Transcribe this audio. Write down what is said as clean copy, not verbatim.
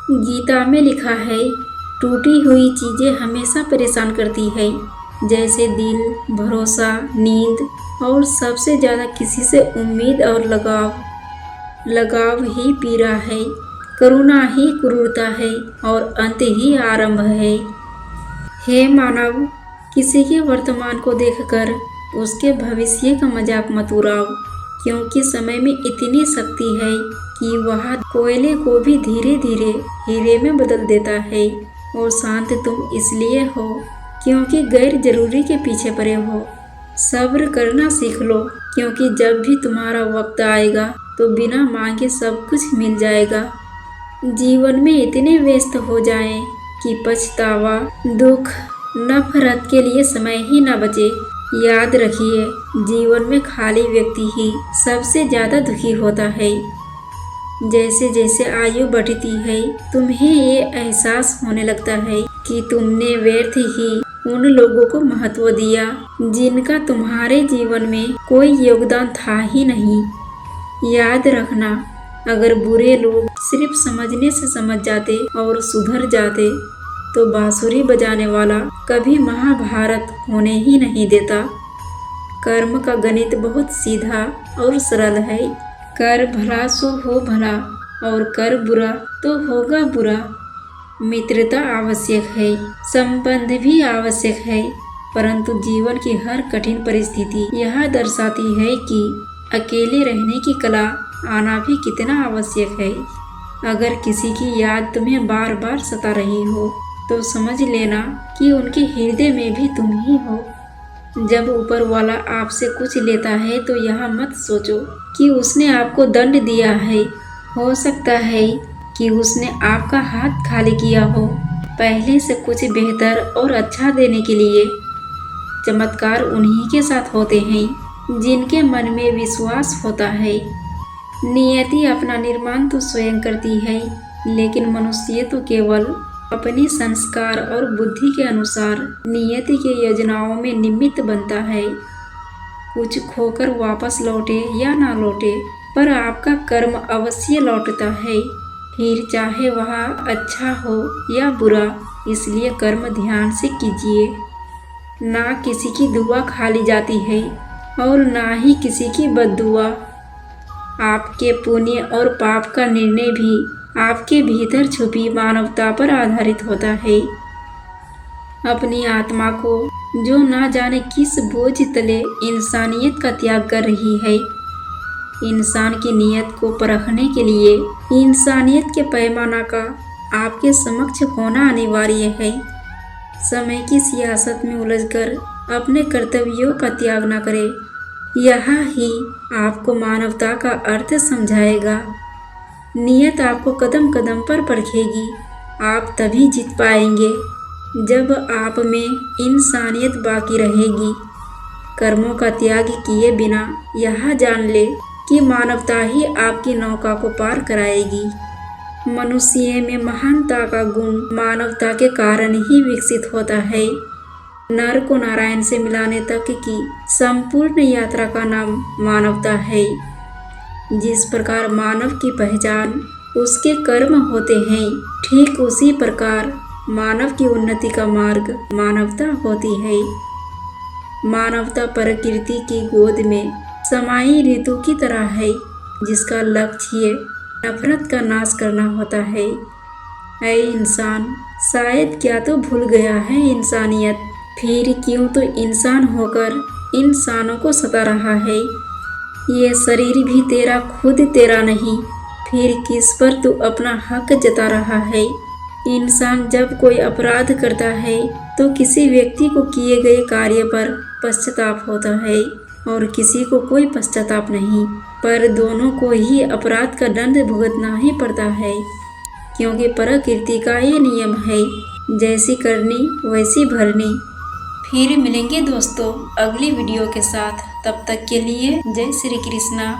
गीता में लिखा है, टूटी हुई चीज़ें हमेशा परेशान करती है, जैसे दिल, भरोसा, नींद और सबसे ज़्यादा किसी से उम्मीद और लगाव। लगाव ही पीड़ा है, करुणा ही क्रूरता है और अंत ही आरंभ है। हे मानव, किसी के वर्तमान को देखकर उसके भविष्य का मजाक मत उड़ाओ, क्योंकि समय में इतनी शक्ति है कि वह कोयले को भी धीरे धीरे हीरे में बदल देता है। और शांत तुम इसलिए हो क्योंकि गैर जरूरी के पीछे पड़े हो। सब्र करना सीख लो, क्योंकि जब भी तुम्हारा वक्त आएगा तो बिना मांगे सब कुछ मिल जाएगा। जीवन में इतने व्यस्त हो जाएं कि पछतावा, दुख, नफरत के लिए समय ही न बचे। याद रखिए, जीवन में खाली व्यक्ति ही सबसे ज़्यादा दुखी होता है। जैसे जैसे आयु बढ़ती है, तुम्हें ये एहसास होने लगता है कि तुमने व्यर्थ ही उन लोगों को महत्व दिया जिनका तुम्हारे जीवन में कोई योगदान था ही नहीं। याद रखना, अगर बुरे लोग सिर्फ समझने से समझ जाते और सुधर जाते तो बांसुरी बजाने वाला कभी महाभारत होने ही नहीं देता। कर्म का गणित बहुत सीधा और सरल है। कर भला सो हो भला और कर बुरा तो होगा बुरा। मित्रता आवश्यक है, संबंध भी आवश्यक है, परंतु जीवन की हर कठिन परिस्थिति यह दर्शाती है कि अकेले रहने की कला आना भी कितना आवश्यक है। अगर किसी की याद तुम्हें बार बार सता रही हो तो समझ लेना कि उनके हृदय में भी तुम ही हो। जब ऊपर वाला आपसे कुछ लेता है तो यह मत सोचो कि उसने आपको दंड दिया है। हो सकता है कि उसने आपका हाथ खाली किया हो, पहले से कुछ बेहतर और अच्छा देने के लिए। चमत्कार उन्हीं के साथ होते हैं जिनके मन में विश्वास होता है। नियति अपना निर्माण तो स्वयं करती है, लेकिन मनुष्य तो केवल अपने संस्कार और बुद्धि के अनुसार नियति के योजनाओं में निमित्त बनता है। कुछ खोकर वापस लौटे या ना लौटे, पर आपका कर्म अवश्य लौटता है, फिर चाहे वह अच्छा हो या बुरा। इसलिए कर्म ध्यान से कीजिए। ना किसी की दुआ खाली जाती है और ना ही किसी की बद्दुआ। आपके पुण्य और पाप का निर्णय भी आपके भीतर छुपी मानवता पर आधारित होता है। अपनी आत्मा को जो ना जाने किस बोझ तले इंसानियत का त्याग कर रही है। इंसान की नियत को परखने के लिए इंसानियत के पैमाना का आपके समक्ष होना अनिवार्य है। समय की सियासत में उलझकर अपने कर्तव्यों का त्याग न करें। यह ही आपको मानवता का अर्थ समझाएगा। नियत आपको कदम कदम पर परखेगी। आप तभी जीत पाएंगे जब आप में इंसानियत बाकी रहेगी। कर्मों का त्याग किए बिना यह जान ले कि मानवता ही आपकी नौका को पार कराएगी। मनुष्य में महानता का गुण मानवता के कारण ही विकसित होता है। नर को नारायण से मिलाने तक की संपूर्ण यात्रा का नाम मानवता है। जिस प्रकार मानव की पहचान उसके कर्म होते हैं, ठीक उसी प्रकार मानव की उन्नति का मार्ग मानवता होती है। मानवता प्रकृति की गोद में समाई ऋतु की तरह है, जिसका लक्ष्य नफरत का नाश करना होता है। ऐ इंसान, शायद क्या तो भूल गया है इंसानियत, फिर क्यों तो इंसान होकर इंसानों को सता रहा है। ये शरीर भी तेरा खुद तेरा नहीं, फिर किस पर तू अपना हक जता रहा है। इंसान जब कोई अपराध करता है तो किसी व्यक्ति को किए गए कार्य पर पश्चाताप होता है और किसी को कोई पश्चाताप नहीं, पर दोनों को ही अपराध का दंड भुगतना ही पड़ता है, क्योंकि प्रकृति का ये नियम है, जैसी करनी वैसी भरनी। फिर मिलेंगे दोस्तों अगली वीडियो के साथ। तब तक के लिए जय श्री कृष्णा।